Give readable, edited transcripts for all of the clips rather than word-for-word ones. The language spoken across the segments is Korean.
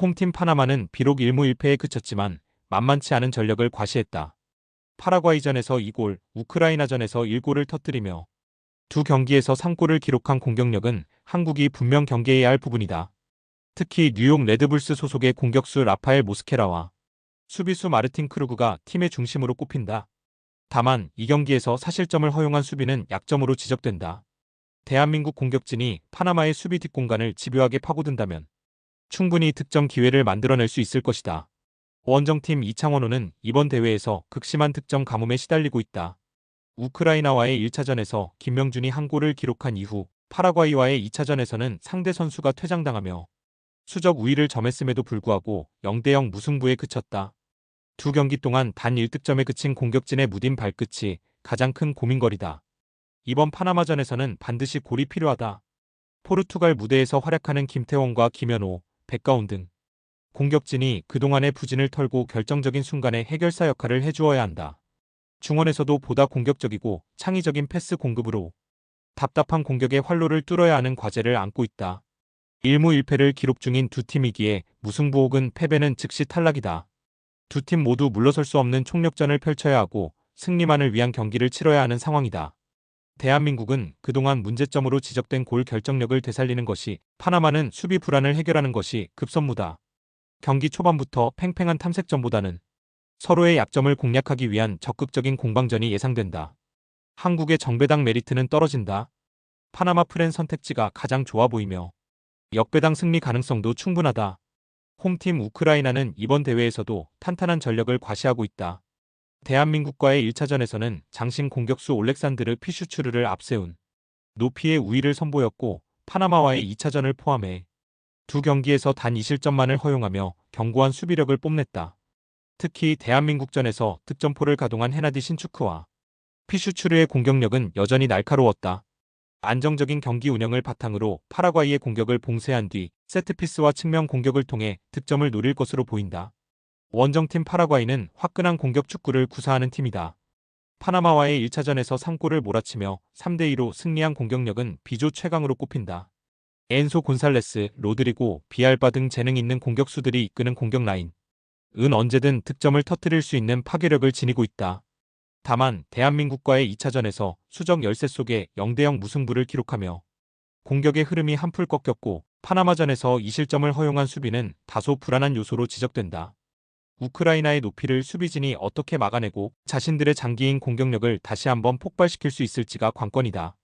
홈팀 파나마는 비록 1무 1패에 그쳤지만 만만치 않은 전력을 과시했다. 파라과이전에서 2골, 우크라이나전에서 1골을 터뜨리며 두 경기에서 3골을 기록한 공격력은 한국이 분명 경계해야 할 부분이다. 특히 뉴욕 레드불스 소속의 공격수 라파엘 모스케라와 수비수 마르틴 크루그가 팀의 중심으로 꼽힌다. 다만 이 경기에서 사실점을 허용한 수비는 약점으로 지적된다. 대한민국 공격진이 파나마의 수비 뒷공간을 집요하게 파고든다면 충분히 득점 기회를 만들어낼 수 있을 것이다. 원정팀 이창원호는 이번 대회에서 극심한 득점 가뭄에 시달리고 있다. 우크라이나와의 1차전에서 김명준이 한 골을 기록한 이후 파라과이와의 2차전에서는 상대 선수가 퇴장당하며 수적 우위를 점했음에도 불구하고 0대0 무승부에 그쳤다. 두 경기 동안 단 1득점에 그친 공격진의 무딘 발끝이 가장 큰 고민거리다. 이번 파나마전에서는 반드시 골이 필요하다. 포르투갈 무대에서 활약하는 김태원과 김현호, 백가운 등 공격진이 그동안의 부진을 털고 결정적인 순간에 해결사 역할을 해주어야 한다. 중원에서도 보다 공격적이고 창의적인 패스 공급으로 답답한 공격의 활로를 뚫어야 하는 과제를 안고 있다. 1무 1패를 기록 중인 두 팀이기에 무승부 혹은 패배는 즉시 탈락이다. 두 팀 모두 물러설 수 없는 총력전을 펼쳐야 하고 승리만을 위한 경기를 치러야 하는 상황이다. 대한민국은 그동안 문제점으로 지적된 골 결정력을 되살리는 것이, 파나마는 수비 불안을 해결하는 것이 급선무다. 경기 초반부터 팽팽한 탐색전보다는 서로의 약점을 공략하기 위한 적극적인 공방전이 예상된다. 한국의 정배당 메리트는 떨어진다. 파나마 프렌 선택지가 가장 좋아 보이며 역배당 승리 가능성도 충분하다. 홈팀 우크라이나는 이번 대회에서도 탄탄한 전력을 과시하고 있다. 대한민국과의 1차전에서는 장신 공격수 올렉산드르 피슈추르를 앞세운 높이의 우위를 선보였고, 파나마와의 2차전을 포함해 두 경기에서 단 2실점만을 허용하며 견고한 수비력을 뽐냈다. 특히 대한민국전에서 득점포를 가동한 헤나디 신추크와 피슈추르의 공격력은 여전히 날카로웠다. 안정적인 경기 운영을 바탕으로 파라과이의 공격을 봉쇄한 뒤 세트피스와 측면 공격을 통해 득점을 노릴 것으로 보인다. 원정팀 파라과이는 화끈한 공격 축구를 구사하는 팀이다. 파나마와의 1차전에서 3골을 몰아치며 3대2로 승리한 공격력은 비조 최강으로 꼽힌다. 엔소 곤살레스, 로드리고, 비알바 등 재능 있는 공격수들이 이끄는 공격 라인 은 언제든 득점을 터뜨릴 수 있는 파괴력을 지니고 있다. 다만 대한민국과의 2차전에서 수적 열세 속에 0대0 무승부를 기록하며 공격의 흐름이 한풀 꺾였고, 파나마전에서 2실점을 허용한 수비는 다소 불안한 요소로 지적된다. 우크라이나의 높이를 수비진이 어떻게 막아내고 자신들의 장기인 공격력을 다시 한번 폭발시킬 수 있을지가 관건이다.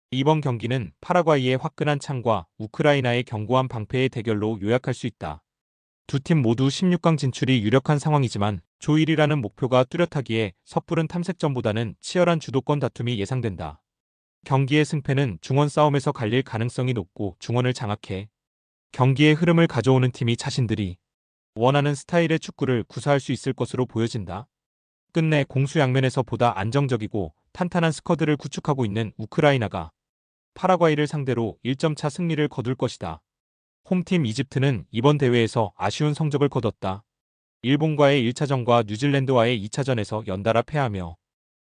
이번 경기는 파라과이의 화끈한 창과 우크라이나의 견고한 방패의 대결로 요약할 수 있다. 두 팀 모두 16강 진출이 유력한 상황이지만 조 1위라는 목표가 뚜렷하기에 섣부른 탐색전보다는 치열한 주도권 다툼이 예상된다. 경기의 승패는 중원 싸움에서 갈릴 가능성이 높고, 중원을 장악해 경기의 흐름을 가져오는 팀이 자신들이 원하는 스타일의 축구를 구사할 수 있을 것으로 보여진다. 끝내 공수양면에서 보다 안정적이고 탄탄한 스쿼드를 구축하고 있는 우크라이나가 파라과이를 상대로 1점차 승리를 거둘 것이다. 홈팀 이집트는 이번 대회에서 아쉬운 성적을 거뒀다. 일본과의 1차전과 뉴질랜드와의 2차전에서 연달아 패하며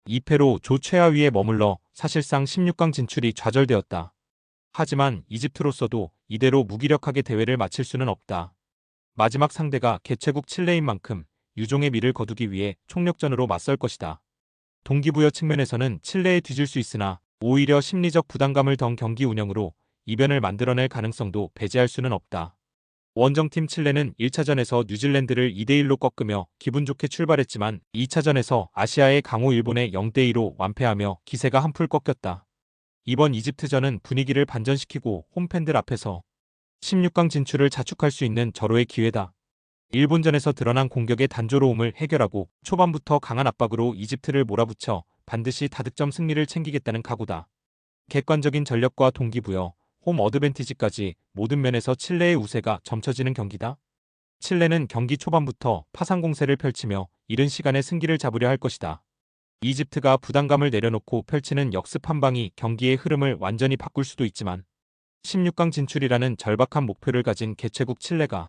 2패로 조 최하위에 머물러 사실상 16강 진출이 좌절되었다. 하지만 이집트로서도 이대로 무기력하게 대회를 마칠 수는 없다. 마지막 상대가 개최국 칠레인 만큼 유종의 미를 거두기 위해 총력전으로 맞설 것이다. 동기부여 측면에서는 칠레에 뒤질 수 있으나 오히려 심리적 부담감을 던 경기 운영으로 이변을 만들어낼 가능성도 배제할 수는 없다. 원정팀 칠레는 1차전에서 뉴질랜드를 2대1로 꺾으며 기분 좋게 출발했지만 2차전에서 아시아의 강호 일본에 0대2로 완패하며 기세가 한풀 꺾였다. 이번 이집트전은 분위기를 반전시키고 홈팬들 앞에서 16강 진출을 자축할 수 있는 절호의 기회다. 일본전에서 드러난 공격의 단조로움을 해결하고 초반부터 강한 압박으로 이집트를 몰아붙여 반드시 다득점 승리를 챙기겠다는 각오다. 객관적인 전력과 동기부여, 홈 어드밴티지까지 모든 면에서 칠레의 우세가 점쳐지는 경기다. 칠레는 경기 초반부터 파상 공세를 펼치며 이른 시간에 승기를 잡으려 할 것이다. 이집트가 부담감을 내려놓고 펼치는 역습 한 방이 경기의 흐름을 완전히 바꿀 수도 있지만 16강 진출이라는 절박한 목표를 가진 개최국 칠레가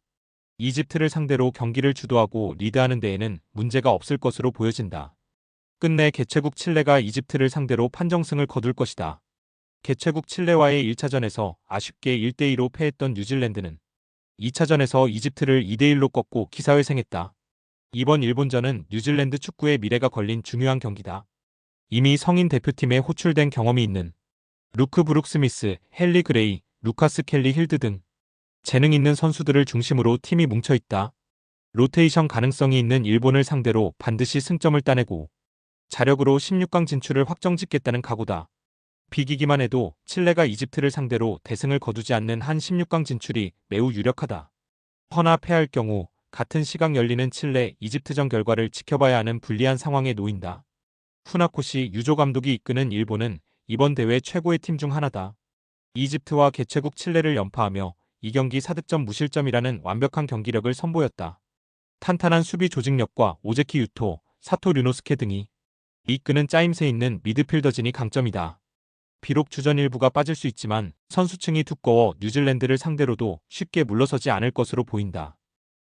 이집트를 상대로 경기를 주도하고 리드하는 데에는 문제가 없을 것으로 보여진다. 끝내 개최국 칠레가 이집트를 상대로 판정승을 거둘 것이다. 개최국 칠레와의 1차전에서 아쉽게 1대2로 패했던 뉴질랜드는 2차전에서 이집트를 2대1로 꺾고 기사회생했다. 이번 일본전은 뉴질랜드 축구의 미래가 걸린 중요한 경기다. 이미 성인 대표팀에 호출된 경험이 있는 루크 브룩스미스, 헨리 그레이, 루카스 켈리 힐드 등 재능 있는 선수들을 중심으로 팀이 뭉쳐있다. 로테이션 가능성이 있는 일본을 상대로 반드시 승점을 따내고 자력으로 16강 진출을 확정짓겠다는 각오다. 비기기만 해도 칠레가 이집트를 상대로 대승을 거두지 않는 한 16강 진출이 매우 유력하다. 허나 패할 경우 같은 시각 열리는 칠레 이집트전 결과를 지켜봐야 하는 불리한 상황에 놓인다. 후나코시 유조 감독이 이끄는 일본은 이번 대회 최고의 팀 중 하나다. 이집트와 개최국 칠레를 연파하며 2경기 4득점 무실점이라는 완벽한 경기력을 선보였다. 탄탄한 수비 조직력과 오제키 유토, 사토 류노스케 등이 이끄는 짜임새 있는 미드필더진이 강점이다. 비록 주전 일부가 빠질 수 있지만 선수층이 두꺼워 뉴질랜드를 상대로도 쉽게 물러서지 않을 것으로 보인다.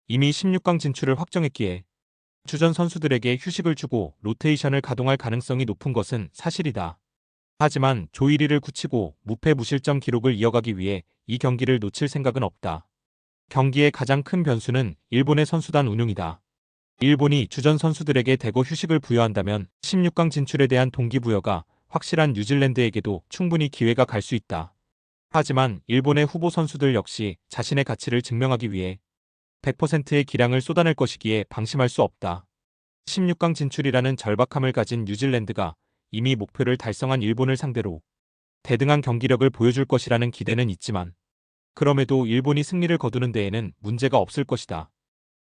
이미 16강 진출을 확정했기에 주전 선수들에게 휴식을 주고 로테이션을 가동할 가능성이 높은 것은 사실이다. 하지만 조 1위를 굳히고 무패 무실점 기록을 이어가기 위해 이 경기를 놓칠 생각은 없다. 경기의 가장 큰 변수는 일본의 선수단 운용이다. 일본이 주전 선수들에게 대거 휴식을 부여한다면 16강 진출에 대한 동기부여가 확실한 뉴질랜드에게도 충분히 기회가 갈 수 있다. 하지만 일본의 후보 선수들 역시 자신의 가치를 증명하기 위해 100%의 기량을 쏟아낼 것이기에 방심할 수 없다. 16강 진출이라는 절박함을 가진 뉴질랜드가 이미 목표를 달성한 일본을 상대로 대등한 경기력을 보여줄 것이라는 기대는 있지만 그럼에도 일본이 승리를 거두는 데에는 문제가 없을 것이다.